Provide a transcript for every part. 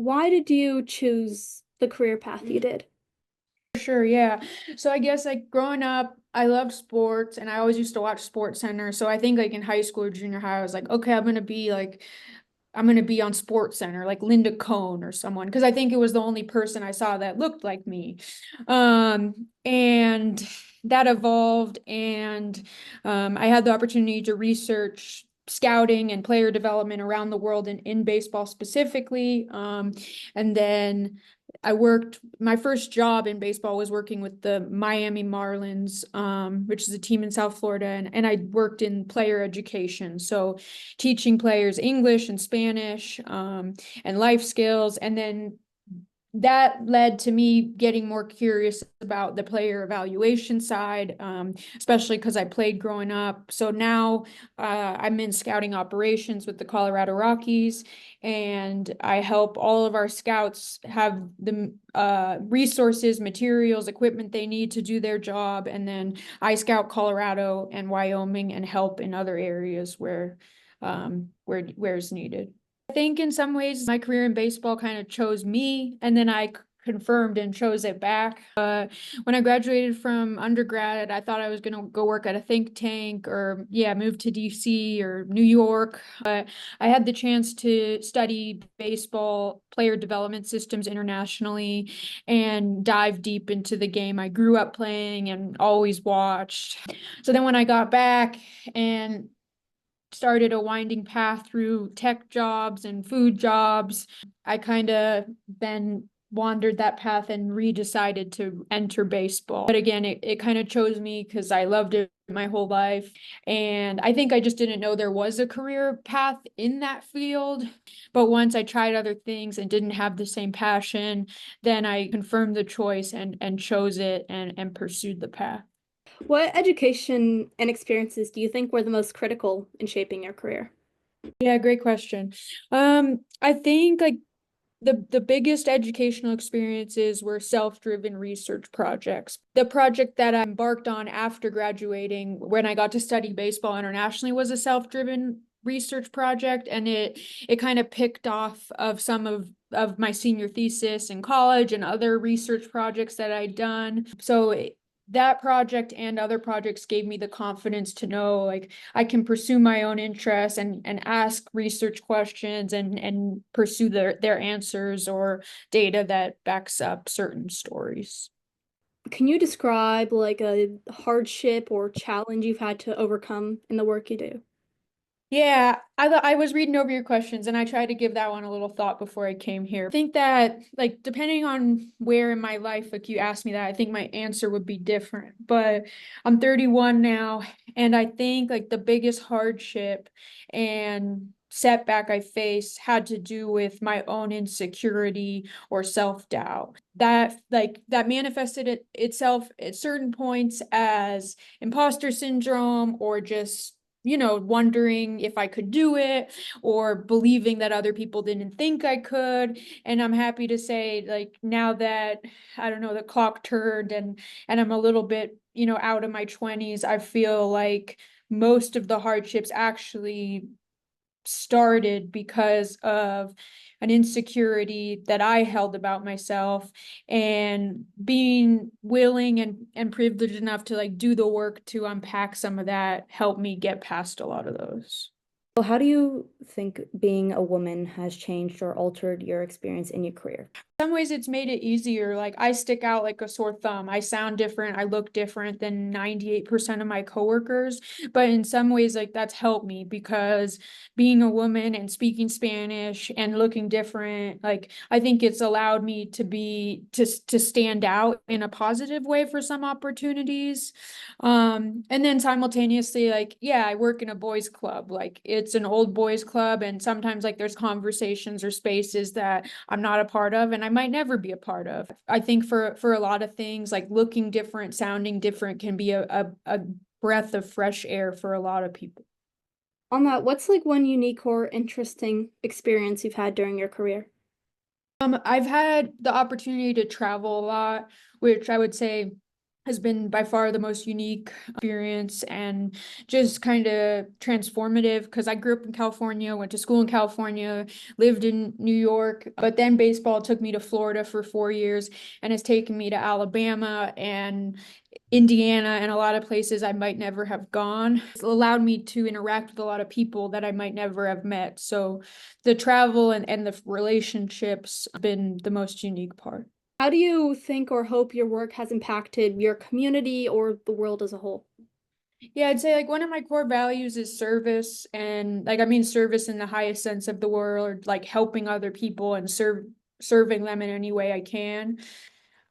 Why did you choose the career path you did? Sure, yeah. So I guess like growing up, I loved sports and I always used to watch Sports Center. So I think like in high school or junior high, I was like, okay, I'm gonna be on Sports Center, like Linda Cohn or someone, because I think it was the only person I saw that looked like me. And that evolved and I had the opportunity to research scouting and player development around the world in baseball specifically. And then my first job in baseball was working with the Miami Marlins, which is a team in South Florida, and I worked in player education. So teaching players English and Spanish, and life skills. And then that led to me getting more curious about the player evaluation side, especially because I played growing up. So now I'm in scouting operations with the Colorado Rockies, and I help all of our scouts have the resources, materials, equipment they need to do their job. And then I scout Colorado and Wyoming and help in other areas where it's needed. I think in some ways my career in baseball kind of chose me, and then I confirmed and chose it back. When I graduated from undergrad, I thought I was going to go work at a think tank or, yeah, move to DC or New York. But I had the chance to study baseball player development systems internationally and dive deep into the game I grew up playing and always watched. So then when I got back and started a winding path through tech jobs and food jobs, I kind of then wandered that path and redecided to enter baseball. But again, it kind of chose me because I loved it my whole life. And I think I just didn't know there was a career path in that field. But once I tried other things and didn't have the same passion, then I confirmed the choice and chose it and pursued the path. What education and experiences do you think were the most critical in shaping your career? Yeah, great question. I think like the biggest educational experiences were self-driven research projects. The project that I embarked on after graduating, when I got to study baseball internationally, was a self-driven research project, and it kind of picked off of some of my senior thesis in college and other research projects that I'd done. That project and other projects gave me the confidence to know like I can pursue my own interests and ask research questions and pursue their answers or data that backs up certain stories. Can you describe like a hardship or challenge you've had to overcome in the work you do? Yeah, I was reading over your questions and I tried to give that one a little thought before I came here. I think that like depending on where in my life like you asked me that, I think my answer would be different. But I'm 31 now, and I think like the biggest hardship and setback I faced had to do with my own insecurity or self-doubt. That manifested itself at certain points as imposter syndrome, or just wondering if I could do it or believing that other people didn't think I could. And I'm happy to say, like, now that I don't know, the clock turned and I'm a little bit, out of my 20s, I feel like most of the hardships actually started because of an insecurity that I held about myself, and being willing and privileged enough to like do the work to unpack some of that helped me get past a lot of those. Well, how do you think being a woman has changed or altered your experience in your career? Some ways it's made it easier. Like I stick out like a sore thumb. I sound different. I look different than 98% of my coworkers. But in some ways, like that's helped me because being a woman and speaking Spanish and looking different, like I think it's allowed me to stand out in a positive way for some opportunities. And then simultaneously, like, yeah, I work in a boys club. Like it's an old boys club, and sometimes like there's conversations or spaces that I'm not a part of and I might never be a part of. I think for a lot of things, like looking different, sounding different can be a breath of fresh air for a lot of people. On that, what's like one unique or interesting experience you've had during your career? I've had the opportunity to travel a lot, which I would say has been by far the most unique experience and just kind of transformative because I grew up in California, went to school in California, lived in New York, but then baseball took me to Florida for 4 years and has taken me to Alabama and Indiana and a lot of places I might never have gone. It's allowed me to interact with a lot of people that I might never have met. So the travel and the relationships have been the most unique part. How do you think or hope your work has impacted your community or the world as a whole? Yeah, I'd say like one of my core values is service and like I mean service in the highest sense of the word, like helping other people and serving them in any way I can.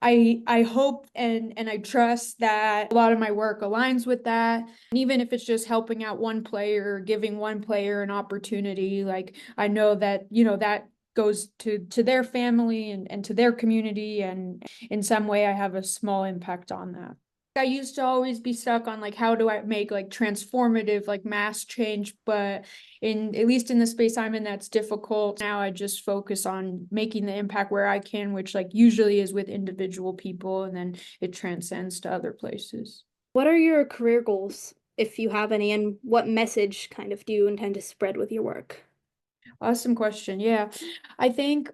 I hope and I trust that a lot of my work aligns with that. And even if it's just helping out one player or giving one player an opportunity, like I know that, that goes to their family and to their community and in some way I have a small impact on that. I used to always be stuck on like how do I make like transformative like mass change, but in at least in the space I'm in that's difficult. Now I just focus on making the impact where I can, which like usually is with individual people and then it transcends to other places. What are your career goals, if you have any, and what message kind of do you intend to spread with your work? Awesome question. Yeah. I think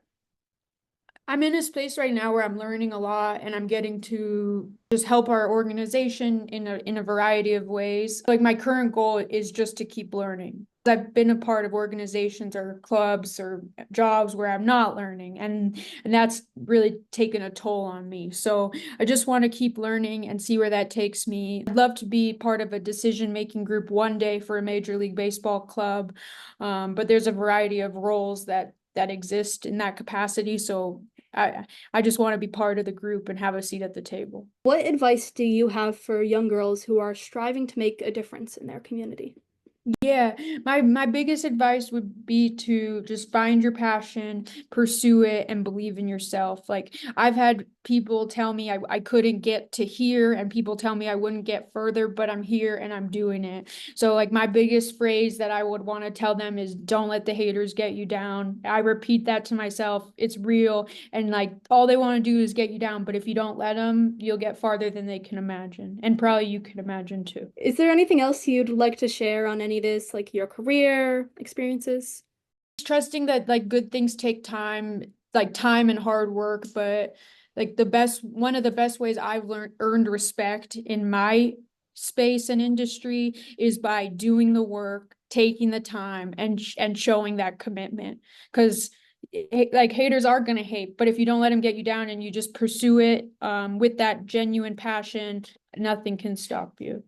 I'm in a space right now where I'm learning a lot and I'm getting to just help our organization in a variety of ways. Like my current goal is just to keep learning. I've been a part of organizations or clubs or jobs where I'm not learning and that's really taken a toll on me. So I just want to keep learning and see where that takes me. I'd love to be part of a decision-making group one day for a Major League Baseball club. But there's a variety of roles that exist in that capacity. So I just want to be part of the group and have a seat at the table. What advice do you have for young girls who are striving to make a difference in their community? Yeah, my biggest advice would be to just find your passion, pursue it, and believe in yourself. Like I've had people tell me I couldn't get to here, and people tell me I wouldn't get further, but I'm here and I'm doing it. So like my biggest phrase that I would want to tell them is don't let the haters get you down. I repeat that to myself. It's real, and like all they want to do is get you down, but if you don't let them, you'll get farther than they can imagine, and probably you can imagine too. Is there anything else you'd like to share on any of this, like your career experiences? Trusting that like good things take time, like time and hard work, but like one of the best ways I've earned respect in my space and industry is by doing the work, taking the time and showing that commitment. Because like haters are gonna hate, but if you don't let them get you down and you just pursue it with that genuine passion, nothing can stop you.